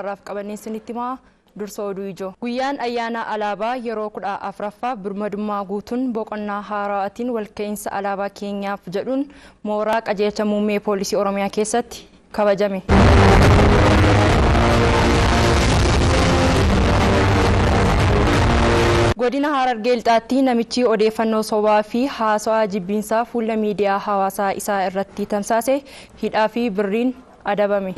Raaf qabanneessinitti maa dursa oduu ijoo. Guyyaan ayyaana alaabaa yeroo 14ffaa birmadummaa guutuun boqonnaa haaraatiin walka'iinsa alaabaa keenyaaf jedhuun mooraa qajeelcha muummee poolisii Oromiyaa keessatti kabajame. Godina Harargee Lixaatti namichi odeeffannoo sobaa fi haasawaa jibbiinsaa fuula miidiyaa hawaasaa isaa irratti tamsaase hidhaa fi birriin adabame.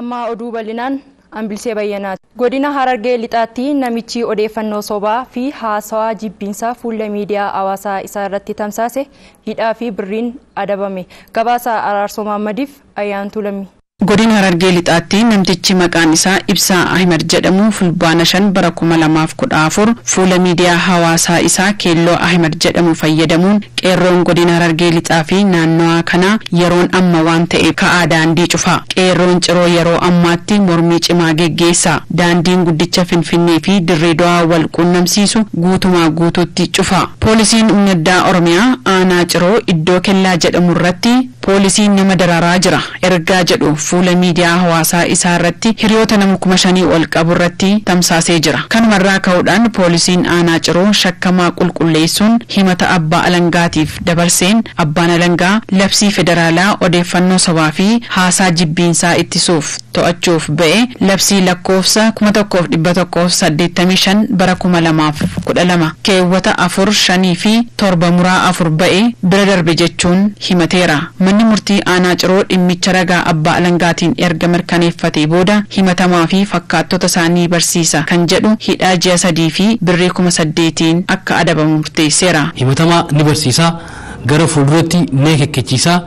Amma oduu bal'inaan Ambilsee Bayyanaati. Godina Harargee Lixaatti namichi odeeffannoo sobaa fi haasawaa jibbiinsaa fuula miidiyaa hawaasaa isaa irratti tamsaase hidhaa fi birriin adabame. Gabaasa Araarsoo Mahammadiif Ayyaantuu Lammii. Godina Harargee Lixaatti namtichi maqaan isaa Ibsaa Ahmed jedhamu fulbaana 5 bara 2014 fuula miidiyaa hawaasaa isaa Keelloo Ahmed jedhamu fayyadamuun qeerroon godina Harargee Lixaa fi naannoo kana yeroon amma waan ta'e ka'aa daandii cufaa. Qeerroon ciroo yeroo ammaatti mormii cimaa geggeessa. Daandiin guddicha Finfinnee fi Dirree Dawaa wal quunnamsiisu guutumaa guutuutti cufaa. Poolisiin Uummaddaa Oromiyaa aanaa ciroo iddoo kellaa jedhamu irratti poolisiin nama dararaa jira ergaa jedhu fuula miidiyaa hawaasaa isaa irratti hiriyoota nama 5,000 ol qabu irratti tamsaasee jira. Kanumarraa ka'uudhaan poolisiin aanaa ciroo shakkamaa qulqulleessuun himata abbaa alangaatiif dabarseen abbaan alangaa labsii federaalaa odeeffannoo sobaa fi haasaa jibbiinsaa ittisuuf to'achuuf ba'e labsii lakkoofsa 1185 bara 2012 keewwata 4, 5 fi 7 muraa 4 ba'e bira darbe jechuun himateera. Manni murtii aanaa ciroo dhimmicha ragaa abbaa alangaatiin erga mirkaneeffatee booda himatamaa fi fakkaattota isaanii barsiisa kan jedhu hidhaa ji'a 3 fi birrii 8,000 akka adabamu murteesseera. Himatamaa ni barsiisa gara fuulduratti ni kekkechiisa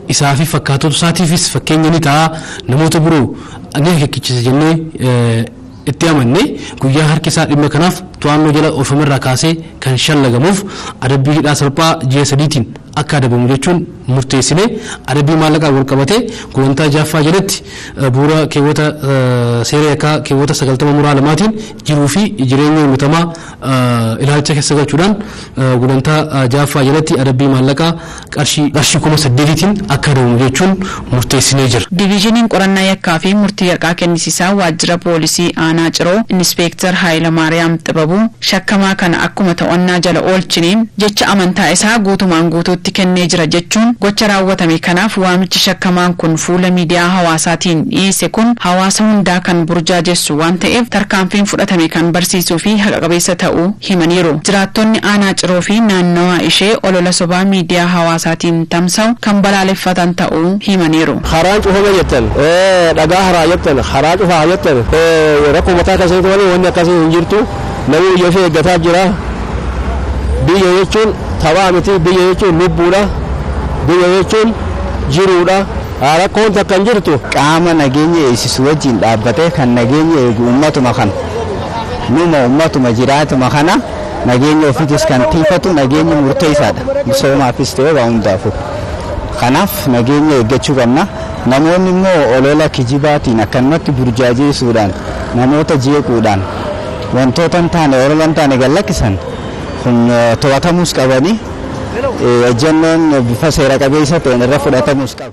isaa fi fakkaattota isaatiifis fakkeenya ni ta'a namoota biroo ni kekkechiisa jennee itti amanne guyyaa harki isaa dhimma kanaaf to'annoo jala oolfamerraa kaasee kan shallagamuuf adabbii hidhaa salphaa ji'a 3tiin akka adabamu jechuun murteessine adabbii maallaqaa wal qabatee gulantaa jaaffaa jalatti bu'uura keewwata seera yakkaa keewwata 90 muraa 2tiin jiruu fi jireenya uumatamaa ilaalcha keessa galchuudhaan gulantaa jaaffaa jalatti adabbii maallaqaa qarshii 8,000tiin akka adabamu jechuun murteessinee jira. Diviizhiniin qorannaa yakkaa fi murtii yakkaa kennisiisaa waajjira poolisii aanaa ciroo Inspektar Haayilamaariyaam Xibabuu shakkamaa kana akkuma to'annaa jala oolchiniin jecha amantaa isaa guutumaan guutuutti kennee jira jechuun gocha raawwatame kanaaf waamichi shakkamaan kun fuula miidiyaa hawaasaatiin dhiyeesse kun hawaasa hundaa kan burjaajessu waan ta'eef tarkaanfiin fudhatame kan barsiisuu fi haqa qabeessa ta'uu himaniiru. Jiraattonni aanaa ciroo fi naannawaa ishee olola sobaa miidiyaa hawaasaatiin tamsa'u kan balaaleffatan ta'uu himaniiru. Haraan cufama jettan dhagaa haraa jettan haraa cufaa jettan rakkoo mataa keessatti malee wanni akkasii hin jirtu namni biyya ofii eeggataa jira. Biyya jechuun taphaa miti, biyya jechuun lubbuudha, biyya jechuun jiruudha. Rakkoon takka hin jirtu qaama nageenya eegsisu wajjin dhaabbatee kan nageenya eegu uummatuma kana numa uummatuma jiraatuma kana nageenya ofiitis kan tiifatu nageenya murteessaadha misoomaafis ta'ee waa hundaafuu. Kanaaf nageenya eeggachuu qabna. Namoonni immoo olola kijibaatiin akkanumatti burjaajeessuudhaan namoota jeequudhaan wantoota hin taane olola hin taane gallakkisan kun to'atamuus qabanii ejjennoon bifa seera qabeessa ta'een irra fudhatamuus qaba.